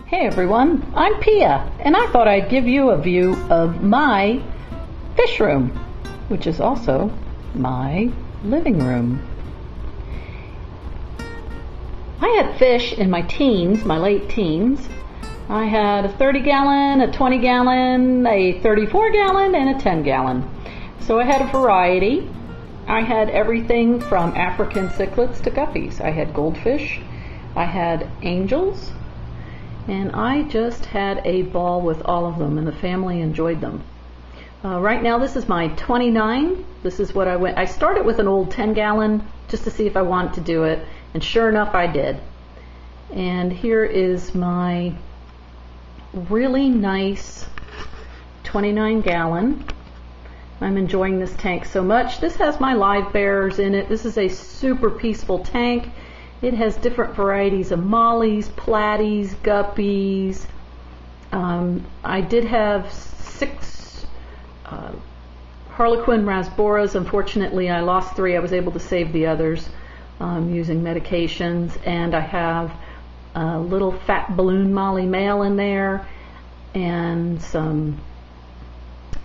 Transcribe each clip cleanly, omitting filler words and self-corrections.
Hey everyone, I'm Pia, and I thought I'd give you a view of my fish room, which is also my living room. I had fish in my teens, my late teens. I had a 30-gallon, a 20-gallon, a 34-gallon, and a 10-gallon. So I had a variety. I had everything from African cichlids to guppies. I had goldfish, I had angels, and I just had a ball with all of them, and the family enjoyed them. Right now this is my 29. This is what I started with an old 10-gallon just to see if I wanted to do it, and sure enough I did. And here is my really nice 29-gallon. I'm enjoying this tank so much. This has my live bearers in it. This is a super peaceful tank. It has different varieties of mollies, platies, guppies. I did have 6 Harlequin rasboras. Unfortunately, I lost 3. I was able to save the others using medications. And I have a little fat balloon molly male in there, and some,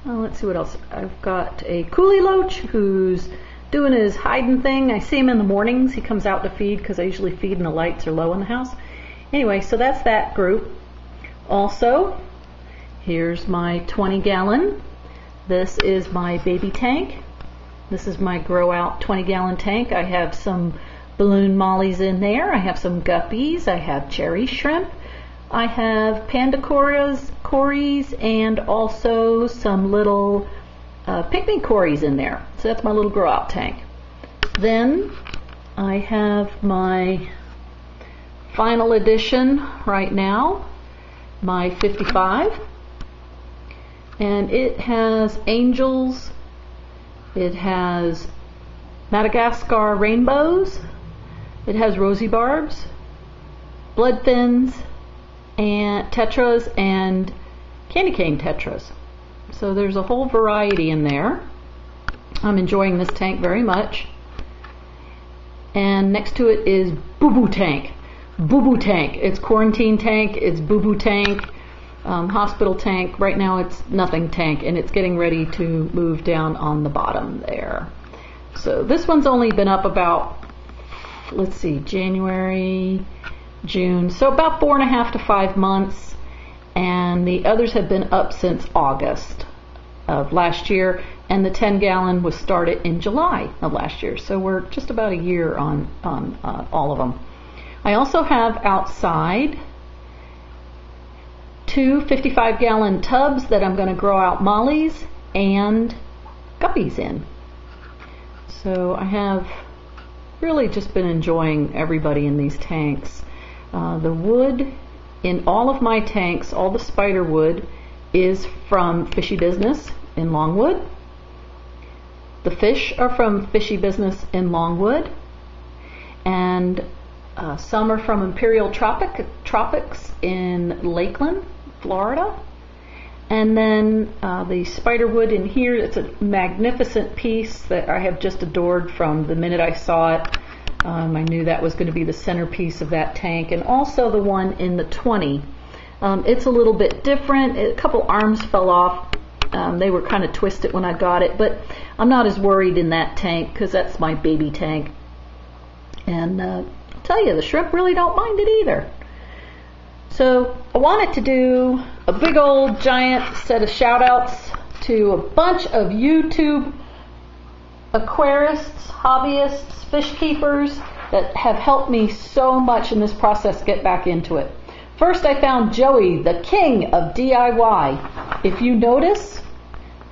let's see what else. I've got a coolie loach who's doing his hiding thing. I see him in the mornings. He comes out to feed because I usually feed when the lights are low in the house. Anyway, so that's that group. Also, here's my 20-gallon. This is my baby tank. This is my grow out 20-gallon tank. I have some balloon mollies in there. I have some guppies. I have cherry shrimp. I have panda cories and also some little pygmy cories in there. So that's my little grow out tank. Then I have my final edition right now, my 55, and it has angels, it has Madagascar rainbows, it has rosy barbs, blood fins, and tetras, and candy cane tetras. So there's a whole variety in there. I'm enjoying this tank very much. And next to it is Boo Boo Tank. Boo Boo Tank. It's quarantine tank, it's Boo Boo Tank, hospital tank. Right now it's nothing tank, and it's getting ready to move down on the bottom there. So this one's only been up about, let's see, January, June, so about 4.5 to 5 months, and the others have been up since August of last year, and the 10-gallon was started in July of last year, so we're just about a year on all of them. I also have outside 2 55-gallon tubs that I'm going to grow out mollies and guppies in. So I have really just been enjoying everybody in these tanks. The wood in all of my tanks, all the spider wood, is from Fishy Business in Longwood. The fish are from Fishy Business in Longwood, and some are from Imperial Tropics in Lakeland, Florida. And then the spider wood in here, it's a magnificent piece that I have just adored from the minute I saw it. I knew that was going to be the centerpiece of that tank. And also the one in the 20. It's a little bit different. A couple arms fell off. They were kind of twisted when I got it, but I'm not as worried in that tank because that's my baby tank. And I'll tell you, the shrimp really don't mind it either. So I wanted to do a big old giant set of shout outs to a bunch of YouTube aquarists, hobbyists, fish keepers that have helped me so much in this process get back into it. First, I found Joey, the king of DIY. If you notice,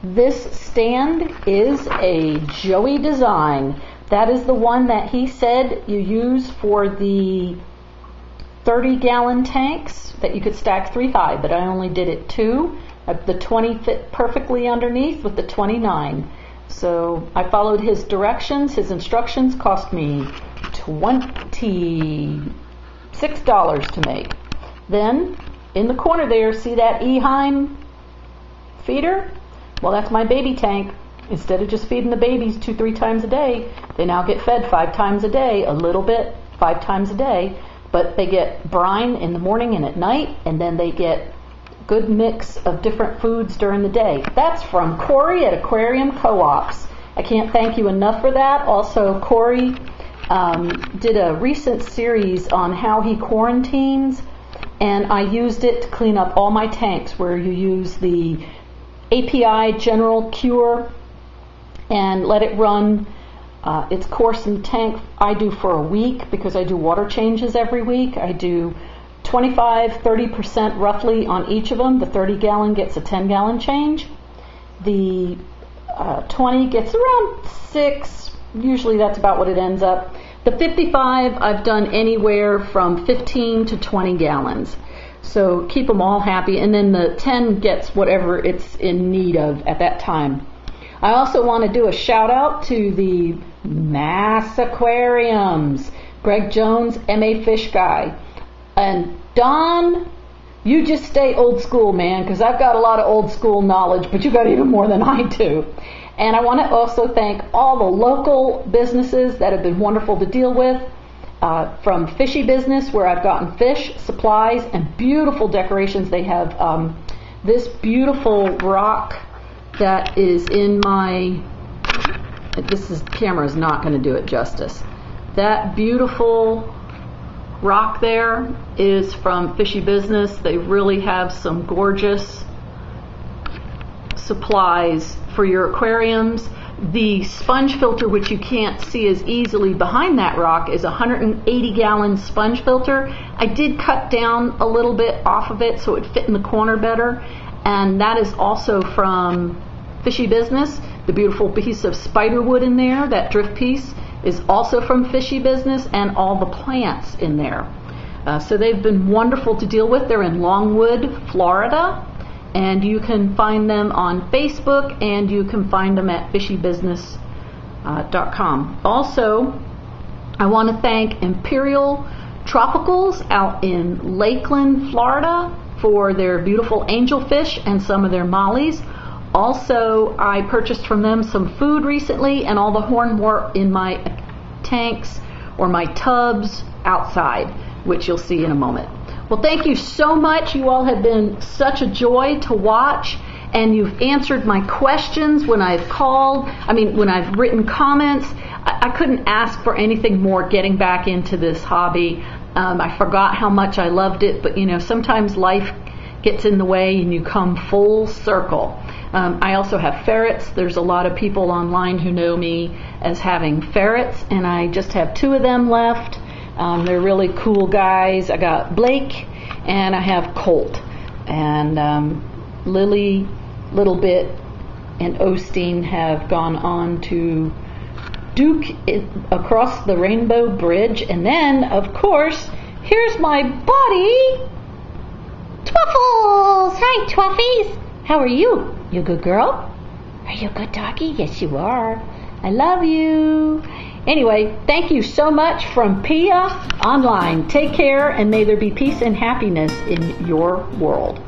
this stand is a Joey design. That is the one that he said you use for the 30-gallon tanks that you could stack 3 high, but I only did it 2. The 20 fit perfectly underneath with the 29. So I followed his directions. His instructions cost me $26 to make. Then in the corner there, see that Eheim feeder? Well, that's my baby tank. Instead of just feeding the babies 2-3 times a day, they now get fed 5 times a day, a little bit, 5 times a day. but they get brine in the morning and at night, and then they get good mix of different foods during the day. That's from Corey at Aquarium Co-ops. I can't thank you enough for that. Also, Corey did a recent series on how he quarantines, and I used it to clean up all my tanks, where you use the API General Cure and let it run its course in the tank. I do for a week because I do water changes every week. I do 25-30% roughly on each of them. The 30-gallon gets a 10-gallon change. The 20 gets around 6. Usually that's about what it ends up. The 55, I've done anywhere from 15 to 20 gallons. So keep them all happy. And then the 10 gets whatever it's in need of at that time. I also want to do a shout out to the Mass Aquariums. Greg Jones, MA Fish Guy. And Don, you just stay old school, man, because I've got a lot of old school knowledge, but you got even more than I do. And I want to also thank all the local businesses that have been wonderful to deal with, from Fishy Business, where I've gotten fish, supplies, and beautiful decorations. They have this beautiful rock that is in my, camera is not going to do it justice. That beautiful rock there is from Fishy Business. They really have some gorgeous supplies for your aquariums. The sponge filter, which you can't see as easily behind that rock, is a 180-gallon sponge filter. I did cut down a little bit off of it so it fit in the corner better, and that is also from Fishy Business. The beautiful piece of spider wood in there, that drift piece, is also from Fishy Business, and all the plants in there. So they've been wonderful to deal with. They're in Longwood, Florida, and you can find them on Facebook, and you can find them at fishybusiness.com. Also, I want to thank Imperial Tropicals out in Lakeland, Florida, for their beautiful angelfish and some of their mollies. Also, I purchased from them some food recently, and all the hornwort in my tanks or my tubs outside, which you'll see in a moment. Well, thank you so much. You all have been such a joy to watch, and you've answered my questions when I've called. When I've written comments. I couldn't ask for anything more getting back into this hobby. I forgot how much I loved it, but sometimes life gets in the way and you come full circle. I also have ferrets. There's a lot of people online who know me as having ferrets, and I just have 2 of them left. They're really cool guys. I got Blake and I have Colt. And Lily, Little Bit, and Osteen have gone on to Duke across the Rainbow Bridge. And then, of course, here's my buddy, Twaffles! Hi, Twuffies! How are you? You a good girl? Are you a good doggy? Yes, you are. I love you. Anyway, thank you so much from Pia Online. Take care, and may there be peace and happiness in your world.